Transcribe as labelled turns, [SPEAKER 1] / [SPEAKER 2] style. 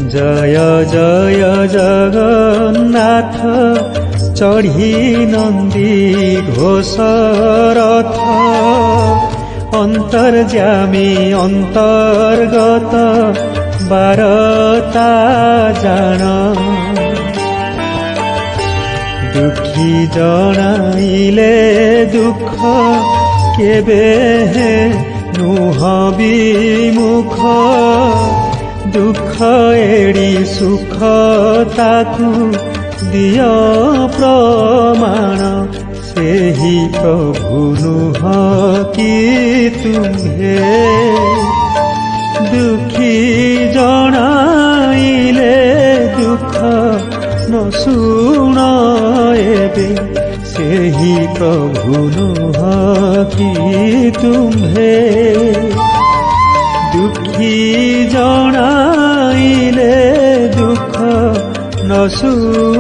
[SPEAKER 1] জয় জয় জগন্নাথ চঢ়ি নন্দী ঘোষ রথ অন্তর্যামী অন্তর্গত বারতা জাণ দুঃখী জনাইলে দুঃখ কেবে নুহ বিমুখ দুঃখ এড়ি সুখ তাকু দিয় প্রমাণ ସେହି ପ୍ରଭୁ ନୁହଁ କି ତୁମ୍ଭେ ଦୁଃଖୀ ଜଣାଇଲେ ଦୁଃଖ ନ ଶୁଣ ଏବେ ସେହି ପ୍ରଭୁ ନୁହଁ କି ତୁମ୍ଭେ ଦୁଃଖୀ ଜଣାଇଲେ ଦୁଃଖ ନ ଶୁଣ